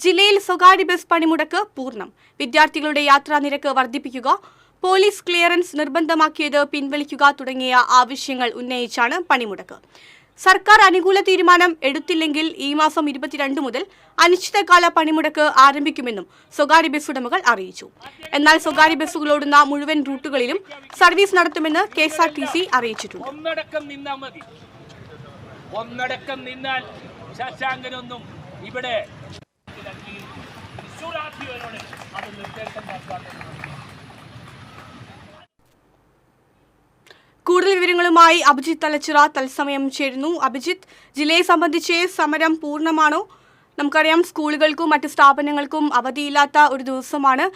ജില്ലയിൽ സ്വകാര്യ ബസ് പണിമുടക്ക് പൂർണ്ണം. വിദ്യാർത്ഥികളുടെ യാത്രാ നിരക്ക് വർദ്ധിപ്പിക്കുക, പോലീസ് ക്ലിയറൻസ് നിർബന്ധമാക്കിയത് പിൻവലിക്കുക തുടങ്ങിയ ആവശ്യങ്ങൾ ഉന്നയിച്ചാണ് പണിമുടക്ക്. സർക്കാർ അനുകൂല തീരുമാനം എടുത്തില്ലെങ്കിൽ ഈ മാസം 22 മുതൽ അനിശ്ചിതകാല പണിമുടക്ക് ആരംഭിക്കുമെന്നും സ്വകാര്യ ബസ് ഉടമകൾ അറിയിച്ചു. എന്നാൽ സ്വകാര്യ ബസ്സുകളോടുന്ന മുഴുവൻ റൂട്ടുകളിലും സർവീസ് നടത്തുമെന്ന് KSRTC അറിയിച്ചിട്ടുണ്ട്. ഒന്നടക്കം നിന്നാൽ ശശാങ്കനൊന്നും ഇവിടെ കൂടുതൽ വിവരങ്ങളുമായി അഭിജിത്ത് തലച്ചിറ തത്സമയം ചേരുന്നു. അഭിജിത്ത്, ജില്ലയെ സംബന്ധിച്ച് സമരം പൂർണ്ണമാണോ? നമുക്കറിയാം, സ്കൂളുകൾക്കും മറ്റ് സ്ഥാപനങ്ങൾക്കും അവധിയില്ലാത്ത ഒരു ദിവസമാണ്.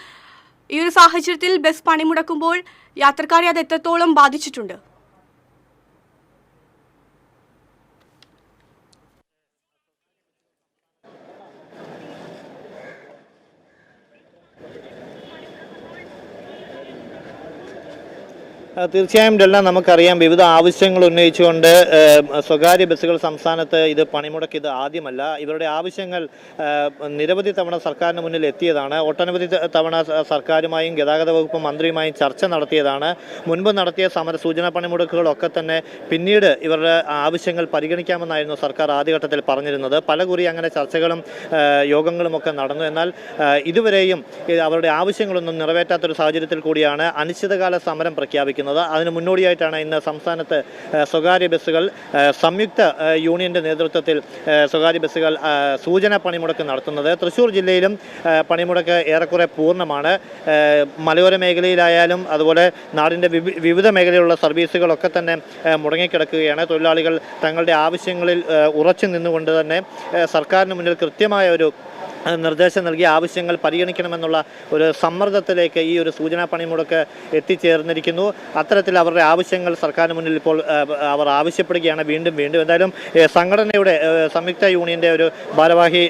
ഈ ഒരു സാഹചര്യത്തിൽ ബസ് പണിമുടക്കുമ്പോൾ യാത്രക്കാരെ അത് എത്രത്തോളം ബാധിച്ചിട്ടുണ്ട്? തീർച്ചയായും ഡെല്ല, നമുക്കറിയാം വിവിധ ആവശ്യങ്ങൾ ഉന്നയിച്ചുകൊണ്ട് സ്വകാര്യ ബസ്സുകൾ സംസ്ഥാനത്ത് ഇത് പണിമുടക്ക് ഇത് ആദ്യമല്ല. ഇവരുടെ ആവശ്യങ്ങൾ നിരവധി തവണ സർക്കാരിന് മുന്നിൽ എത്തിയതാണ്. ഒട്ടനവധി തവണ സർക്കാരുമായും ഗതാഗത വകുപ്പ് മന്ത്രിയുമായും ചർച്ച നടത്തിയതാണ്. മുൻപ് നടത്തിയ സൂചനാ പണിമുടക്കുകളൊക്കെ തന്നെ പിന്നീട് ഇവരുടെ ആവശ്യങ്ങൾ പരിഗണിക്കാമെന്നായിരുന്നു സർക്കാർ ആദ്യഘട്ടത്തിൽ പറഞ്ഞിരുന്നത്. പലകുറി അങ്ങനെ ചർച്ചകളും യോഗങ്ങളുമൊക്കെ നടന്നു. എന്നാൽ ഇതുവരെയും അവരുടെ ആവശ്യങ്ങളൊന്നും നിറവേറ്റാത്തൊരു സാഹചര്യത്തിൽ കൂടിയാണ് അനിശ്ചിതകാല സമരം പ്രഖ്യാപിക്കുന്നത്. അതിന് മുന്നോടിയായിട്ടാണ് ഇന്ന് സംസ്ഥാനത്ത് സ്വകാര്യ ബസ്സുകൾ സംയുക്ത യൂണിയന്റെ നേതൃത്വത്തിൽ സ്വകാര്യ ബസ്സുകൾ സൂചനാ പണിമുടക്ക് നടത്തുന്നത്. തൃശ്ശൂർ ജില്ലയിലും പണിമുടക്ക് ഏറെക്കുറെ പൂർണ്ണമാണ്. മലയോര മേഖലയിലായാലും അതുപോലെ നാടിൻ്റെ വിവിധ മേഖലയിലുള്ള സർവീസുകളൊക്കെ തന്നെ മുടങ്ങിക്കിടക്കുകയാണ്. തൊഴിലാളികൾ തങ്ങളുടെ ആവശ്യങ്ങളിൽ ഉറച്ചു നിന്നുകൊണ്ട് തന്നെ സർക്കാരിന് മുന്നിൽ കൃത്യമായ ഒരു നിർദ്ദേശം നൽകി ആവശ്യങ്ങൾ പരിഗണിക്കണമെന്നുള്ള ഒരു സമ്മർദ്ദത്തിലേക്ക് ഈ ഒരു സൂചനാ പണിമുടക്ക് എത്തിച്ചേർന്നിരിക്കുന്നു. അത്തരത്തിൽ അവരുടെ ആവശ്യങ്ങൾ സർക്കാരിന് മുന്നിൽ ഇപ്പോൾ അവർ ആവശ്യപ്പെടുകയാണ് വീണ്ടും. എന്തായാലും സംഘടനയുടെ സംയുക്ത യൂണിയൻ്റെ ഒരു ഭാരവാഹി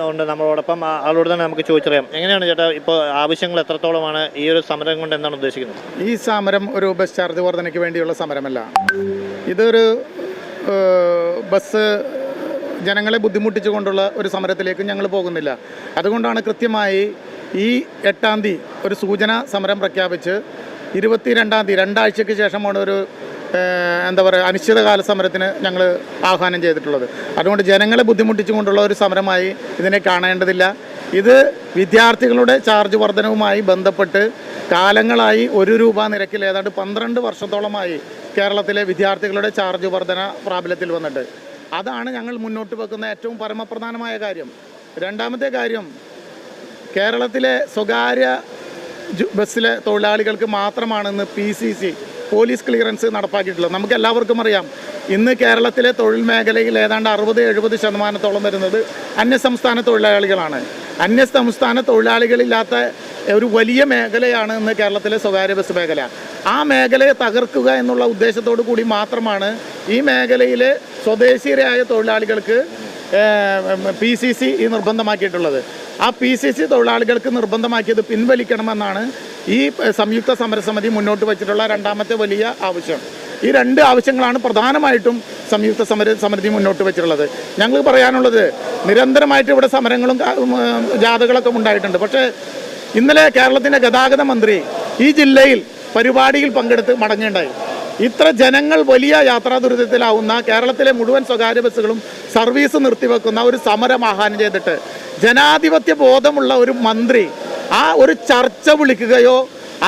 ഉണ്ട് നമ്മളോടൊപ്പം. ആളോട് തന്നെ നമുക്ക് ചോദിച്ചറിയാം, എങ്ങനെയാണ് ചേട്ടാ ഇപ്പോൾ ആവശ്യങ്ങൾ എത്രത്തോളമാണ്? ഈ ഒരു സമരം കൊണ്ട് എന്താണ് ഉദ്ദേശിക്കുന്നത്? ഈ സമരം ഒരു ബസ് ചാർജ് വർധനയ്ക്ക് വേണ്ടിയുള്ള സമരമല്ല. ഇതൊരു ബസ് ജനങ്ങളെ ബുദ്ധിമുട്ടിച്ചുകൊണ്ടുള്ള ഒരു സമരത്തിലേക്ക് ഞങ്ങൾ പോകുന്നില്ല. അതുകൊണ്ടാണ് കൃത്യമായി ഈ 8-ാം തീയതി ഒരു സൂചനാ സമരം പ്രഖ്യാപിച്ച് 22-ാം തീയതി 2 ആഴ്ചയ്ക്ക് ശേഷമാണ് ഒരു അനിശ്ചിതകാല സമരത്തിന് ഞങ്ങൾ ആഹ്വാനം ചെയ്തിട്ടുള്ളത്. അതുകൊണ്ട് ജനങ്ങളെ ബുദ്ധിമുട്ടിച്ചുകൊണ്ടുള്ള ഒരു സമരമായി ഇതിനെ കാണേണ്ടതില്ല. ഇത് വിദ്യാർത്ഥികളുടെ ചാർജ് വർധനവുമായി ബന്ധപ്പെട്ട് കാലങ്ങളായി 1 രൂപ നിരക്കിൽ ഏതാണ്ട് 12 വർഷത്തോളമായി കേരളത്തിലെ വിദ്യാർത്ഥികളുടെ ചാർജ് വർധന പ്രാബല്യത്തിൽ വന്നിട്ട്. അതാണ് ഞങ്ങൾ മുന്നോട്ട് വെക്കുന്ന ഏറ്റവും പരമപ്രധാനമായ കാര്യം. രണ്ടാമത്തെ കാര്യം, കേരളത്തിലെ സ്വകാര്യ ബസ്സിലെ തൊഴിലാളികൾക്ക് മാത്രമാണ് ഇന്ന് PCC പോലീസ് ക്ലിയറൻസ് നടപ്പാക്കിയിട്ടുള്ളത്. നമുക്ക് എല്ലാവർക്കും അറിയാം, ഇന്ന് കേരളത്തിലെ തൊഴിൽ മേഖലയിൽ ഏതാണ്ട് 60-70% വരുന്നത് അന്യസംസ്ഥാന തൊഴിലാളികളാണ്. അന്യസംസ്ഥാന തൊഴിലാളികളില്ലാത്ത ഒരു വലിയ മേഖലയാണ് ഇന്ന് കേരളത്തിലെ സ്വകാര്യ ബസ് മേഖല. ആ മേഖലയെ തകർക്കുക എന്നുള്ള ഉദ്ദേശത്തോടു കൂടി മാത്രമാണ് ഈ മേഖലയിലെ സ്വദേശീയരായ തൊഴിലാളികൾക്ക് PCC നിർബന്ധമാക്കിയിട്ടുള്ളത്. ആ PCC തൊഴിലാളികൾക്ക് നിർബന്ധമാക്കിയത് പിൻവലിക്കണമെന്നാണ് ഈ സംയുക്ത സമരസമിതി മുന്നോട്ട് വച്ചിട്ടുള്ള രണ്ടാമത്തെ വലിയ ആവശ്യം. ഈ 2 ആവശ്യങ്ങളാണ് പ്രധാനമായിട്ടും സംയുക്ത സമിതി മുന്നോട്ട് വെച്ചിട്ടുള്ളത്. ഞങ്ങൾ പറയാനുള്ളത്, നിരന്തരമായിട്ട് ഇവിടെ സമരങ്ങളും ജാഥകളൊക്കെ ഉണ്ടായിട്ടുണ്ട്. പക്ഷേ ഇന്നലെ കേരളത്തിൻ്റെ ഗതാഗത മന്ത്രി ഈ ജില്ലയിൽ പരിപാടിയിൽ പങ്കെടുത്ത് മടങ്ങുകയുണ്ടായി. ഇത്ര ജനങ്ങൾ വലിയ യാത്രാ ദുരിതത്തിലാവുന്ന കേരളത്തിലെ മുഴുവൻ സ്വകാര്യ ബസ്സുകളും സർവീസ് നിർത്തിവെക്കുന്ന ഒരു സമരം ആഹ്വാനം ചെയ്തിട്ട് ജനാധിപത്യ ബോധമുള്ള ഒരു മന്ത്രി ആ ഒരു ചർച്ച വിളിക്കുകയോ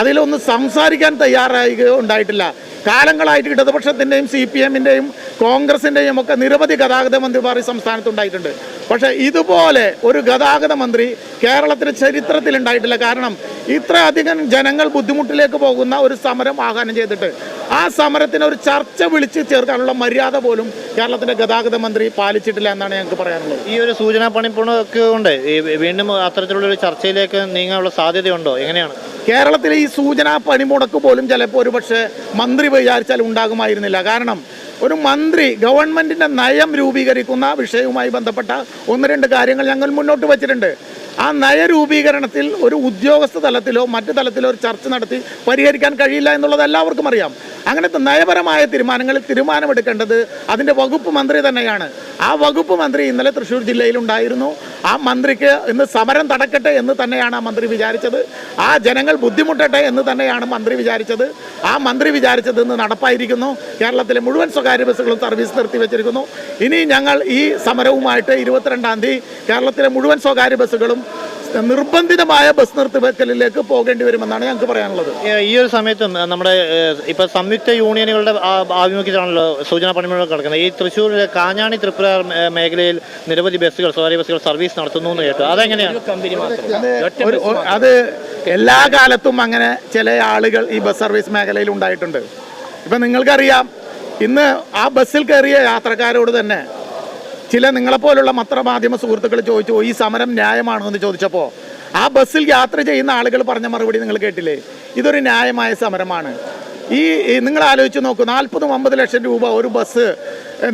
അതിലൊന്ന് സംസാരിക്കാൻ തയ്യാറാവുകയോ ഉണ്ടായിട്ടില്ല. കാലങ്ങളായിട്ട് ഇടതുപക്ഷത്തിൻ്റെയും CPM-ൻ്റെയും കോൺഗ്രസിൻ്റെയും ഒക്കെ നിരവധി ഗതാഗത മന്ത്രിമാർ ഈ സംസ്ഥാനത്തുണ്ടായിട്ടുണ്ട്. പക്ഷേ ഇതുപോലെ ഒരു ഗതാഗത മന്ത്രി കേരളത്തിൻ്റെ ചരിത്രത്തിൽ ഉണ്ടായിട്ടില്ല. കാരണം ഇത്രയധികം ജനങ്ങൾ ബുദ്ധിമുട്ടിലേക്ക് പോകുന്ന ഒരു സമരം ആഹ്വാനം ചെയ്തിട്ട് ആ സമരത്തിന് ഒരു ചർച്ച വിളിച്ച് ചേർക്കാനുള്ള മര്യാദ പോലും കേരളത്തിൻ്റെ ഗതാഗത മന്ത്രി പാലിച്ചിട്ടില്ല എന്നാണ് ഞങ്ങൾക്ക് പറയാനുള്ളത്. ഈ ഒരു സൂചനാ പണിമുടക്ക് കൊണ്ട് വീണ്ടും അത്തരത്തിലുള്ളൊരു ചർച്ചയിലേക്ക് നീങ്ങാനുള്ള സാധ്യതയുണ്ടോ? എങ്ങനെയാണ്? കേരളത്തിലെ ഈ സൂചനാ പണിമുടക്ക് പോലും ചിലപ്പോൾ ഒരു പക്ഷേ മന്ത്രി വിചാരിച്ചാൽ ഉണ്ടാകുമായിരുന്നില്ല. കാരണം ഒരു മന്ത്രി ഗവൺമെൻറ്റിൻ്റെ നയം രൂപീകരിക്കുന്ന വിഷയവുമായി ബന്ധപ്പെട്ട 1-2 കാര്യങ്ങൾ ഞങ്ങൾ മുന്നോട്ട് വച്ചിട്ടുണ്ട്. ആ നയരൂപീകരണത്തിൽ ഒരു ഉദ്യോഗസ്ഥ തലത്തിലോ മറ്റു തലത്തിലോ ഒരു ചർച്ച നടത്തി പരിഹരിക്കാൻ കഴിയില്ല എന്നുള്ളത് എല്ലാവർക്കും അറിയാം. അങ്ങനത്തെ നയപരമായ തീരുമാനങ്ങളിൽ തീരുമാനമെടുക്കേണ്ടത് അതിൻ്റെ വകുപ്പ് മന്ത്രി തന്നെയാണ്. ആ വകുപ്പ് മന്ത്രി ഇന്നലെ തൃശ്ശൂർ ജില്ലയിലുണ്ടായിരുന്നു. ആ മന്ത്രിക്ക് ഇന്ന് സമരം തടക്കട്ടെ എന്ന് തന്നെയാണ് ആ മന്ത്രി വിചാരിച്ചത്. ആ ജനങ്ങൾ ബുദ്ധിമുട്ടട്ടെ എന്ന് തന്നെയാണ് മന്ത്രി വിചാരിച്ചത്. ആ മന്ത്രി വിചാരിച്ചത് ഇന്ന് നടപ്പായിരിക്കുന്നു. കേരളത്തിലെ മുഴുവൻ സ്വകാര്യ ബസ്സുകളും സർവീസ് നിർത്തിവെച്ചിരിക്കുന്നു. ഇനി ഞങ്ങൾ ഈ സമരവുമായിട്ട് 22-ാം തീയതി കേരളത്തിലെ മുഴുവൻ സ്വകാര്യ ബസ്സുകളും നിർബന്ധിതമായ ബസ് നിർത്തിവെക്കലിലേക്ക് പോകേണ്ടി വരുമെന്നാണ് ഞങ്ങൾക്ക് പറയാനുള്ളത്. ഈ ഒരു സമയത്തും നമ്മുടെ ഇപ്പോൾ സംയുക്ത യൂണിയനുകളുടെ ആഭിമുഖ്യത്തിലാണല്ലോ സൂചനാ പണിമുടക്ക് നടക്കുന്നത്. ഈ തൃശ്ശൂരിലെ കാഞ്ഞാണി ത്രിപുര മേഖലയിൽ നിരവധി ബസ്സുകൾ സ്വകാര്യ ബസ്സുകൾ സർവീസ് നടത്തുന്നു എന്ന് കേട്ടു. അതെങ്ങനെയാണ്? അത് എല്ലാ കാലത്തും അങ്ങനെ ചില ആളുകൾ ഈ ബസ് സർവീസ് മേഖലയിൽ ഉണ്ടായിട്ടുണ്ട്. ഇപ്പം നിങ്ങൾക്കറിയാം, ഇന്ന് ആ ബസ്സിൽ കയറിയ യാത്രക്കാരോട് തന്നെ ചില നിങ്ങളെപ്പോലുള്ള പത്രമാധ്യമ സുഹൃത്തുക്കൾ ചോദിച്ചു, ഈ സമരം ന്യായമാണോ എന്ന് ചോദിച്ചപ്പോൾ ആ ബസ്സിൽ യാത്ര ചെയ്യുന്ന ആളുകൾ പറഞ്ഞ മറുപടി നിങ്ങൾ കേട്ടില്ലേ? ഇതൊരു ന്യായമായ സമരമാണ്. ഈ നിങ്ങൾ ആലോചിച്ച് നോക്കൂ, 40-50 ലക്ഷം രൂപ ഒരു ബസ്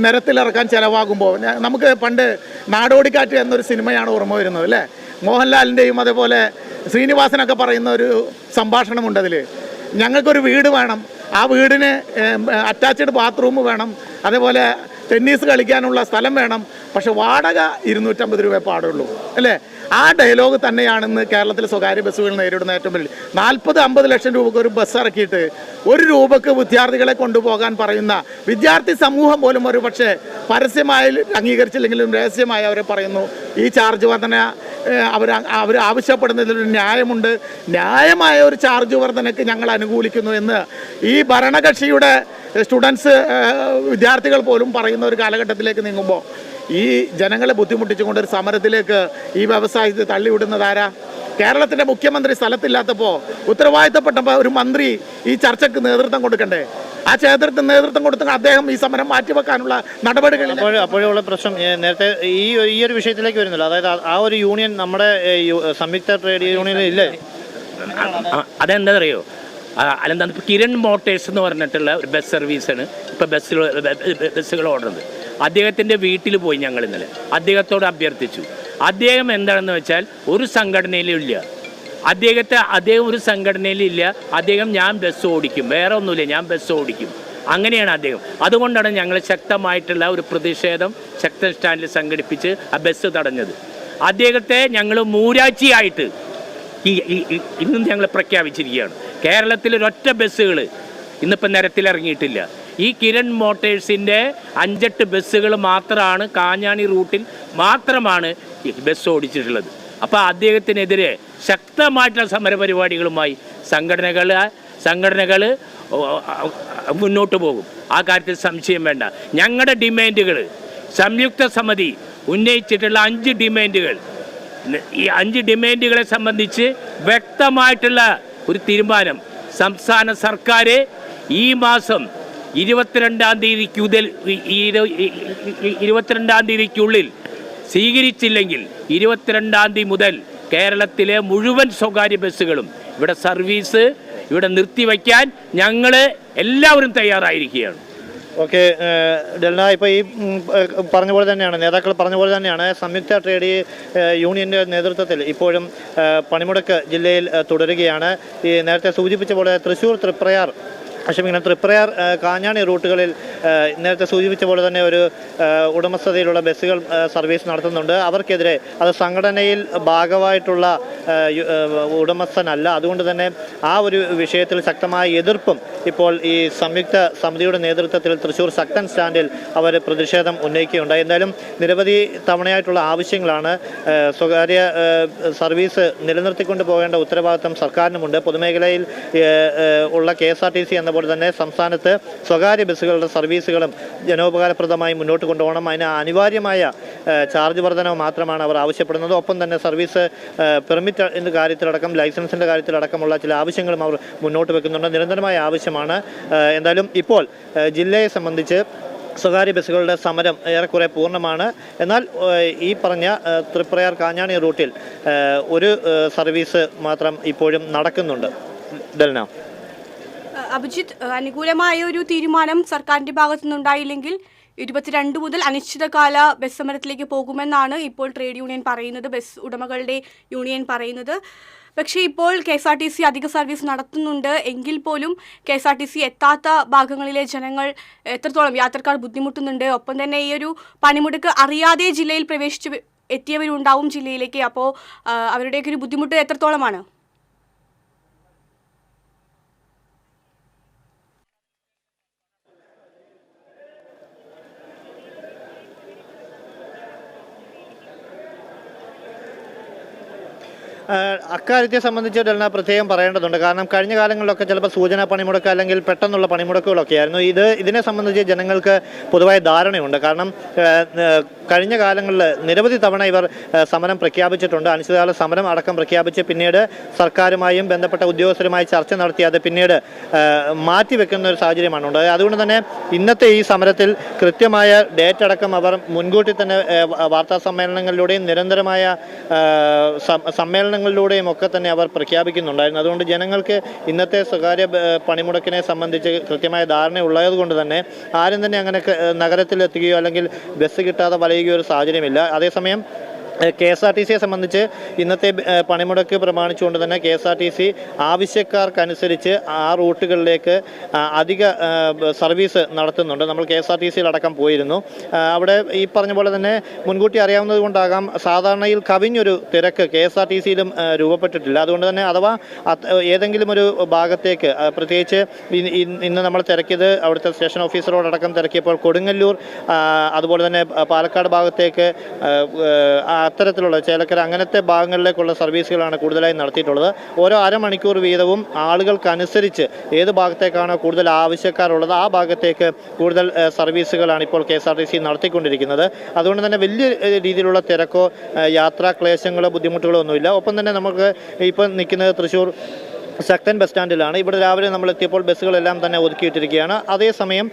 നിരത്തിലിറക്കാൻ ചിലവാകുമ്പോൾ നമുക്ക് പണ്ട് നാടോടിക്കാറ്റ് എന്നൊരു സിനിമയാണ് ഓർമ്മ വരുന്നത് അല്ലേ? മോഹൻലാലിൻ്റെയും അതേപോലെ ശ്രീനിവാസനൊക്കെ പറയുന്ന ഒരു സംഭാഷണമുണ്ട് അതിൽ. ഞങ്ങൾക്കൊരു വീട് വേണം, ആ വീടിന് അറ്റാച്ച്ഡ് ബാത്റൂം വേണം, അതേപോലെ ടെന്നീസ് കളിക്കാനുള്ള സ്ഥലം വേണം, പക്ഷെ വാടക 250 രൂപ പാടുള്ളൂ അല്ലേ? ആ ഡയലോഗ് തന്നെയാണെന്ന് കേരളത്തിലെ സ്വകാര്യ ബസ്സുകൾ നേരിടുന്ന ഏറ്റവും വലിയ 40-50 ലക്ഷം രൂപയ്ക്ക് ഒരു ബസ് ഇറക്കിയിട്ട് 1 രൂപക്ക് വിദ്യാർത്ഥികളെ കൊണ്ടുപോകാൻ പറയുന്ന വിദ്യാർത്ഥി സമൂഹം പോലും ഒരു പക്ഷേ പരസ്യമായി അംഗീകരിച്ചില്ലെങ്കിലും രഹസ്യമായി അവരെ പറയുന്നു ഈ ചാർജ് വർധന അവർ ആവശ്യപ്പെടുന്നതിലൊരു ന്യായമുണ്ട്. ന്യായമായ ഒരു ചാർജ് വർധനയ്ക്ക് ഞങ്ങൾ അനുകൂലിക്കുന്നു എന്ന് ഈ ഭരണകക്ഷിയുടെ സ്റ്റുഡൻസ് വിദ്യാർത്ഥികൾ പോലും പറയുന്ന ഒരു കാലഘട്ടത്തിലേക്ക് നീങ്ങുമ്പോൾ ഈ ജനങ്ങളെ ബുദ്ധിമുട്ടിച്ചുകൊണ്ട് ഒരു സമരത്തിലേക്ക് ഈ വ്യവസായത്തെ തള്ളിവിടുന്നതാരാ? കേരളത്തിൻ്റെ മുഖ്യമന്ത്രി സ്ഥലത്തില്ലാത്തപ്പോൾ ഉത്തരവാദിത്തപ്പെട്ട ഒരു മന്ത്രി ഈ ചർച്ചയ്ക്ക് നേതൃത്വം കൊടുക്കണ്ടേ? ആ നേതൃത്വം കൊടുത്ത അദ്ദേഹം ഈ സമരം മാറ്റിവെക്കാനുള്ള നടപടികളിൽ അപ്പോഴുള്ള പ്രശ്നം നേരത്തെ ഈ ഒരു വിഷയത്തിലേക്ക് വരുന്നില്ല. അതായത് ആ ഒരു യൂണിയൻ നമ്മുടെ സംയുക്ത ട്രേഡ് യൂണിയനിൽ ഇല്ലേ? അതെന്താ അറിയോ? അല്ലെന്താ ഇപ്പോൾ കിരൺ മോട്ടേഴ്സ് എന്ന് പറഞ്ഞിട്ടുള്ള ഒരു ബസ് സർവീസാണ് ഇപ്പോൾ ബസ്സുകൾ ഓടുന്നത്. അദ്ദേഹത്തിൻ്റെ വീട്ടിൽ പോയി ഞങ്ങൾ ഇന്നലെ അദ്ദേഹത്തോട് അഭ്യർത്ഥിച്ചു. അദ്ദേഹം എന്താണെന്ന് വെച്ചാൽ ഒരു സംഘടനയിലും ഇല്ല. അദ്ദേഹം ഒരു സംഘടനയിലില്ല. അദ്ദേഹം ഞാൻ ബസ് ഓടിക്കും, വേറെ ഒന്നുമില്ല, ഞാൻ ബസ് ഓടിക്കും, അങ്ങനെയാണ് അദ്ദേഹം. അതുകൊണ്ടാണ് ഞങ്ങൾ ശക്തമായിട്ടുള്ള ഒരു പ്രതിഷേധം ശക്തൻ സ്റ്റാൻഡിൽ സംഘടിപ്പിച്ച് ആ ബസ് തടഞ്ഞത്. അദ്ദേഹത്തെ ഞങ്ങൾ മൂരാച്ചിയായിട്ട് ഇന്നും ഞങ്ങൾ പ്രഖ്യാപിച്ചിരിക്കുകയാണ്. കേരളത്തിൽ ഒരൊറ്റ ബസ്സുകൾ ഇന്നിപ്പോൾ നിരത്തിലിറങ്ങിയിട്ടില്ല. ഈ കിരൺ മോട്ടേഴ്സിൻ്റെ 5-8 ബസ്സുകൾ മാത്രമാണ് കാഞ്ഞാണി റൂട്ടിൽ മാത്രമാണ് ബസ് ഓടിച്ചിട്ടുള്ളത്. അപ്പോൾ അദ്ദേഹത്തിനെതിരെ ശക്തമായിട്ടുള്ള സമരപരിപാടികളുമായി സംഘടനകൾ മുന്നോട്ട് പോകും. ആ കാര്യത്തിൽ സംശയം വേണ്ട. ഞങ്ങളുടെ ഡിമാൻഡുകൾ സംയുക്ത സമിതി ഉന്നയിച്ചിട്ടുള്ള 5 ഡിമാൻഡുകൾ, ഈ 5 ഡിമാൻഡുകളെ സംബന്ധിച്ച് വ്യക്തമായിട്ടുള്ള ഒരു തീരുമാനം സംസ്ഥാന സർക്കാർ ഈ മാസം 22-ാം തീയതിക്കുള്ളിൽ സ്വീകരിച്ചില്ലെങ്കിൽ 22-ാം തീയതി മുതൽ കേരളത്തിലെ മുഴുവൻ സ്വകാര്യ ബസ്സുകളും ഇവിടെ നിർത്തിവെക്കാൻ ഞങ്ങൾ എല്ലാവരും തയ്യാറായിരിക്കുകയാണ്. ഓക്കെ ഡെൽന, ഇപ്പോൾ ഈ പറഞ്ഞ പോലെ തന്നെയാണ്, നേതാക്കൾ പറഞ്ഞ പോലെ തന്നെയാണ് സംയുക്ത ട്രേഡ് യൂണിയൻ്റെ നേതൃത്വത്തിൽ ഇപ്പോഴും പണിമുടക്ക് ജില്ലയിൽ തുടരുകയാണ്. ഈ നേരത്തെ സൂചിപ്പിച്ച പോലെ തൃശ്ശൂർ തൃപ്രയാർ കാഞ്ഞാണി റൂട്ടുകളിൽ നേരത്തെ സൂചിപ്പിച്ച പോലെ തന്നെ ഒരു ഉടമസ്ഥതയിലുള്ള ബസ്സുകൾ സർവീസ് നടത്തുന്നുണ്ട്. അവർക്കെതിരെ അത് സംഘടനയിൽ ഭാഗമായിട്ടുള്ള ഉടമസ്ഥനല്ല. അതുകൊണ്ട് തന്നെ ആ ഒരു വിഷയത്തിൽ ശക്തമായ എതിർപ്പും ഇപ്പോൾ ഈ സംയുക്ത സമിതിയുടെ നേതൃത്വത്തിൽ തൃശ്ശൂർ ശക്തൻ സ്റ്റാൻഡിൽ അവർ പ്രതിഷേധം ഉന്നയിക്കുകയുണ്ടായി. എന്തായാലും നിരവധി തവണയായിട്ടുള്ള ആവശ്യങ്ങളാണ്. സ്വകാര്യ സർവീസ് നിലനിർത്തിക്കൊണ്ട് പോകേണ്ട ഉത്തരവാദിത്തം സർക്കാരിനുമുണ്ട്. പൊതുമേഖലയിൽ ഉള്ള KSRTC എന്ന പോലെ തന്നെ സംസ്ഥാനത്ത് സ്വകാര്യ ബസ്സുകളുടെ സർവീസുകളും ജനോപകാരപ്രദമായി മുന്നോട്ട് കൊണ്ടുപോകണം. അതിന് അനിവാര്യമായ ചാർജ് വർധനവ് മാത്രമാണ് അവർ ആവശ്യപ്പെടുന്നത്. ഒപ്പം തന്നെ സർവീസ് പെർമിറ്റിൻ്റെ കാര്യത്തിലടക്കം ലൈസൻസിൻ്റെ കാര്യത്തിലടക്കമുള്ള ചില ആവശ്യങ്ങളും അവർ മുന്നോട്ട് വെക്കുന്നുണ്ട്. നിരന്തരമായ ആവശ്യമാണ്. എന്തായാലും ഇപ്പോൾ ജില്ലയെ സംബന്ധിച്ച് സ്വകാര്യ ബസ്സുകളുടെ സമരം ഏറെക്കുറെ പൂർണ്ണമാണ്. എന്നാൽ ഈ പറഞ്ഞ തൃപ്രയാർ കാഞ്ഞാണി റൂട്ടിൽ ഒരു സർവീസ് മാത്രം ഇപ്പോഴും നടക്കുന്നുണ്ട്. ഡെൽന, അഭിജിത്ത്, അനുകൂലമായ ഒരു തീരുമാനം സർക്കാരിന്റെ ഭാഗത്തു നിന്നുണ്ടായില്ലെങ്കിൽ 22 മുതൽ അനിശ്ചിതകാല ബസ് സമരത്തിലേക്ക് പോകുമെന്നാണ് ഇപ്പോൾ ട്രേഡ് യൂണിയൻ പറയുന്നത്, ബസ് ഉടമകളുടെ യൂണിയൻ പറയുന്നത്. പക്ഷേ ഇപ്പോൾ KSRTC അധിക സർവീസ് നടത്തുന്നുണ്ട് എങ്കിൽ പോലും KSRTC എത്താത്ത ഭാഗങ്ങളിലെ ജനങ്ങൾ എത്രത്തോളം യാത്രക്കാർ ബുദ്ധിമുട്ടുന്നുണ്ട്. ഒപ്പം തന്നെ ഈ ഒരു പണിമുടക്ക് അറിയാതെ ജില്ലയിൽ പ്രവേശിച്ച് എത്തിയവരുണ്ടാവും ജില്ലയിലേക്ക്. അപ്പോൾ അവരുടെയൊക്കെ ഒരു ബുദ്ധിമുട്ട് എത്രത്തോളമാണ്? അക്കാര്യത്തെ സംബന്ധിച്ച് ഡെൽന പ്രത്യേകം പറയേണ്ടതുണ്ട്. കാരണം കഴിഞ്ഞ കാലങ്ങളിലൊക്കെ ചിലപ്പോൾ സൂചനാ പണിമുടക്ക് അല്ലെങ്കിൽ പെട്ടെന്നുള്ള പണിമുടക്കുകളൊക്കെ ആയിരുന്നു. ഇതിനെ സംബന്ധിച്ച് ജനങ്ങൾക്ക് പൊതുവായ ധാരണയുണ്ട്. കാരണം കഴിഞ്ഞ കാലങ്ങളിൽ നിരവധി തവണ ഇവർ സമരം പ്രഖ്യാപിച്ചിട്ടുണ്ട്. അനിശ്ചിതകാല സമരം അടക്കം പ്രഖ്യാപിച്ച് പിന്നീട് സർക്കാരുമായും ബന്ധപ്പെട്ട ഉദ്യോഗസ്ഥരുമായി ചർച്ച നടത്തി അത് പിന്നീട് മാറ്റിവെക്കുന്ന ഒരു സാഹചര്യമാണ് ഉണ്ടായത്. അതുകൊണ്ട് തന്നെ ഇന്നത്തെ ഈ സമരത്തിൽ കൃത്യമായ ഡേറ്റ് അടക്കം അവർ മുൻകൂട്ടി തന്നെ വാർത്താ സമ്മേളനങ്ങളിലൂടെയും നിരന്തരമായ സമ്മേളനങ്ങളിലൂടെയും ഒക്കെ തന്നെ അവർ പ്രഖ്യാപിക്കുന്നുണ്ടായിരുന്നു. അതുകൊണ്ട് ജനങ്ങൾക്ക് ഇന്നത്തെ സ്വകാര്യ പണിമുടക്കിനെ സംബന്ധിച്ച് കൃത്യമായ ധാരണയുള്ളത് കൊണ്ട് തന്നെ ആരും തന്നെ അങ്ങനെ നഗരത്തിലെത്തുകയോ അല്ലെങ്കിൽ ബസ് കിട്ടാതെ വലയുകയോ ഒരു സാഹചര്യമില്ല. അതേസമയം KSRTCയെ സംബന്ധിച്ച് ഇന്നത്തെ പണിമുടക്ക് പ്രമാണിച്ചുകൊണ്ട് തന്നെ KSRTC ആവശ്യക്കാർക്കനുസരിച്ച് ആ റൂട്ടുകളിലേക്ക് അധിക സർവീസ് നടത്തുന്നുണ്ട്. നമ്മൾ KSRTCയിൽ അടക്കം പോയിരുന്നു. അവിടെ ഈ പറഞ്ഞ പോലെ തന്നെ മുൻകൂട്ടി അറിയാവുന്നത് കൊണ്ടാകാം സാധാരണയിൽ കവിഞ്ഞൊരു തിരക്ക് KSRTCയിലും രൂപപ്പെട്ടിട്ടില്ല. അതുകൊണ്ട് തന്നെ അഥവാ ഏതെങ്കിലും ഒരു ഭാഗത്തേക്ക് പ്രത്യേകിച്ച് ഇന്ന് നമ്മൾ തിരക്കിയത് അവിടുത്തെ സ്റ്റേഷൻ ഓഫീസറോടക്കം തിരക്കിയപ്പോൾ കൊടുങ്ങല്ലൂർ അതുപോലെ തന്നെ പാലക്കാട് ഭാഗത്തേക്ക് അത്തരത്തിലുള്ള ചേലക്കര അങ്ങനത്തെ ഭാഗങ്ങളിലേക്കുള്ള സർവീസുകളാണ് കൂടുതലായി നടത്തിയിട്ടുള്ളത്. ഓരോ അരമണിക്കൂർ വീതവും ആളുകൾക്കനുസരിച്ച് ഏത് ഭാഗത്തേക്കാണോ കൂടുതൽ ആവശ്യക്കാരുള്ളത് ആ ഭാഗത്തേക്ക് കൂടുതൽ സർവീസുകളാണ് ഇപ്പോൾ KSRTC നടത്തിക്കൊണ്ടിരിക്കുന്നത്. അതുകൊണ്ട് തന്നെ വലിയ രീതിയിലുള്ള തിരക്കോ യാത്രാ ക്ലേശങ്ങളോ ബുദ്ധിമുട്ടുകളോ ഒന്നുമില്ല. ഒപ്പം തന്നെ നമുക്ക് ഇപ്പോൾ നിൽക്കുന്നത് തൃശ്ശൂർ ശക്തൻ ബസ് സ്റ്റാൻഡിലാണ്. ഇവിടെ രാവിലെ നമ്മൾ എത്തിയപ്പോൾ ബസ്സുകളെല്ലാം തന്നെ ഒതുക്കിയിട്ടിരിക്കുകയാണ്. അതേസമയം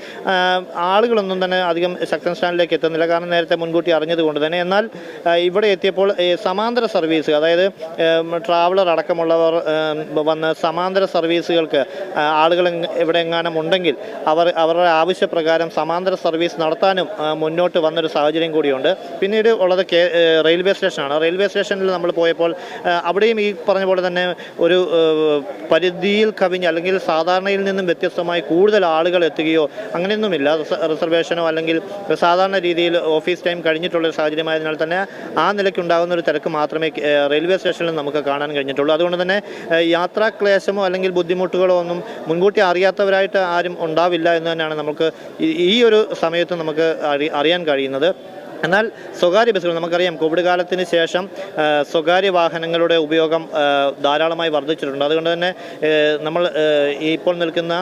ആളുകളൊന്നും തന്നെ അധികം ശക്തൻ സ്റ്റാൻഡിലേക്ക് എത്തുന്നില്ല, കാരണം നേരത്തെ മുൻകൂട്ടി അറിഞ്ഞതുകൊണ്ട് തന്നെ. എന്നാൽ ഇവിടെ എത്തിയപ്പോൾ സമാന്തര സർവീസ്, അതായത് ട്രാവലർ അടക്കമുള്ളവർ വന്ന് സമാന്തര സർവീസുകൾക്ക് ആളുകൾ ഇവിടെ എങ്ങാനും ഉണ്ടെങ്കിൽ അവരുടെ ആവശ്യപ്രകാരം സമാന്തര സർവീസ് നടത്താനും മുന്നോട്ട് വന്നൊരു സാഹചര്യം കൂടിയുണ്ട്. പിന്നീട് ഉള്ളത് റെയിൽവേ സ്റ്റേഷനാണ്. റെയിൽവേ സ്റ്റേഷനിൽ നമ്മൾ പോയപ്പോൾ അവിടെയും ഈ പറഞ്ഞ പോലെ തന്നെ ഒരു പരിധിയിൽ കവിഞ്ഞ് അല്ലെങ്കിൽ സാധാരണയിൽ നിന്നും വ്യത്യസ്തമായി കൂടുതൽ ആളുകൾ എത്തുകയോ അങ്ങനെയൊന്നുമില്ല. റിസർവേഷനോ അല്ലെങ്കിൽ സാധാരണ രീതിയിൽ ഓഫീസ് ടൈം കഴിഞ്ഞിട്ടുള്ള സാഹചര്യമായതിനാൽ തന്നെ ആ നിലയ്ക്കുണ്ടാകുന്ന ഒരു തിരക്ക് മാത്രമേ റെയിൽവേ സ്റ്റേഷനിൽ നമുക്ക് കാണാൻ കഴിഞ്ഞിട്ടുള്ളൂ. അതുകൊണ്ട് തന്നെ യാത്രാ ക്ലേശമോ അല്ലെങ്കിൽ ബുദ്ധിമുട്ടുകളോ ഒന്നും മുൻകൂട്ടി അറിയാത്തവരായിട്ട് ആരും ഉണ്ടാവില്ല എന്ന് തന്നെയാണ് നമുക്ക് ഈ ഒരു സമയത്ത് നമുക്ക് അറിയാൻ കഴിയുന്നത്. എന്നാൽ സ്വകാര്യ ബസ്സുകൾ നമുക്കറിയാം, കോവിഡ് കാലത്തിന് ശേഷം സ്വകാര്യ വാഹനങ്ങളുടെ ഉപയോഗം ധാരാളമായി വർദ്ധിച്ചിട്ടുണ്ട്. അതുകൊണ്ട് തന്നെ നമ്മൾ ഇപ്പോൾ നിൽക്കുന്ന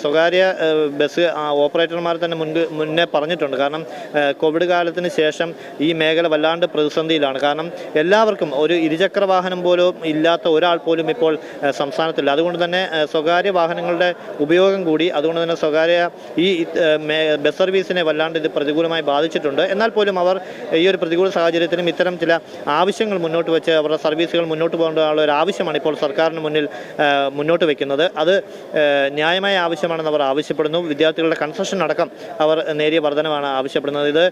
സ്വകാര്യ ബസ് ഓപ്പറേറ്റർമാർ തന്നെ മുന്നേ പറഞ്ഞിട്ടുണ്ട്. കാരണം കോവിഡ് കാലത്തിന് ശേഷം ഈ മേഖല വല്ലാണ്ട് പ്രതിസന്ധിയിലാണ്. കാരണം എല്ലാവർക്കും ഒരു ഇരുചക്ര വാഹനം പോലും ഇല്ലാത്ത ഒരാൾ പോലും ഇപ്പോൾ സംസ്ഥാനത്തില്ല. അതുകൊണ്ട് തന്നെ സ്വകാര്യ വാഹനങ്ങളുടെ ഉപയോഗം കൂടി, അതുകൊണ്ട് തന്നെ സ്വകാര്യ ഈ ബസ് സർവീസിനെ വല്ലാണ്ട് ഇത് പ്രതികൂലമായി ബാധിച്ചിട്ടുണ്ട്. എന്നാൽ പോലും അവർ ഈ ഒരു പ്രതികൂല സാഹചര്യത്തിലും ഇത്തരം ചില ആവശ്യങ്ങൾ മുന്നോട്ട് വെച്ച് അവരുടെ സർവീസുകൾ മുന്നോട്ട് പോകേണ്ടതുള്ള ഒരു ആവശ്യമാണ് ഇപ്പോൾ സർക്കാരിന് മുന്നിൽ മുന്നോട്ട് വയ്ക്കുന്നത്. അത് ന്യായമായ ആവശ്യമാണെന്ന് അവർ ആവശ്യപ്പെടുന്നു. വിദ്യാർത്ഥികളുടെ കൺസെഷൻ അടക്കം അവർ നേരിയ വർധനമാണ് ആവശ്യപ്പെടുന്നത്. ഇത്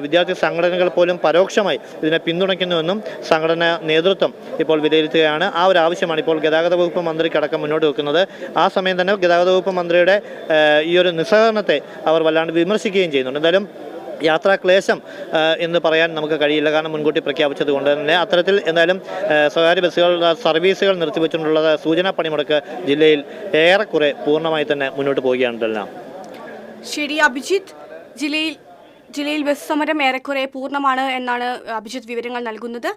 വിദ്യാർത്ഥി സംഘടനകൾ പോലും പരോക്ഷമായി ഇതിനെ പിന്തുണയ്ക്കുന്നുവെന്നും സംഘടനാ നേതൃത്വം ഇപ്പോൾ വിലയിരുത്തുകയാണ്. ആ ഒരു ആവശ്യമാണ് ഇപ്പോൾ ഗതാഗത വകുപ്പ് മന്ത്രിക്കടക്കം മുന്നോട്ട് വെക്കുന്നത്. ആ സമയം തന്നെ ഗതാഗത വകുപ്പ് മന്ത്രിയുടെ ഈ ഒരു നിസ്സഹകരണത്തെ അവർ വല്ലാണ്ട് വിമർശിക്കുകയും ചെയ്യുന്നുണ്ട്. എന്തായാലും യാത്രാക്ലേശം എന്ന് പറയാൻ നമുക്ക് കഴിയില്ല, കാരണം മുൻകൂട്ടി പ്രഖ്യാപിച്ചത് കൊണ്ട് തന്നെ. അത്തരത്തിൽ എന്തായാലും സ്വകാര്യ ബസ്സുകളുടെ സർവീസുകൾ നിർത്തിവെച്ചുകൊണ്ടുള്ള സൂചനാ പണിമുടക്ക് ജില്ലയിൽ ഏറെക്കുറെ പൂർണ്ണമായി തന്നെ മുന്നോട്ട് പോവുകയാണല്ലോ. ശരി അഭിജിത്ത്, ജില്ലയിൽ ബസ് സമരം ഏറെക്കുറെ പൂർണ്ണമാണ് എന്നാണ് അഭിജിത്ത് വിവരങ്ങൾ നൽകുന്നത്.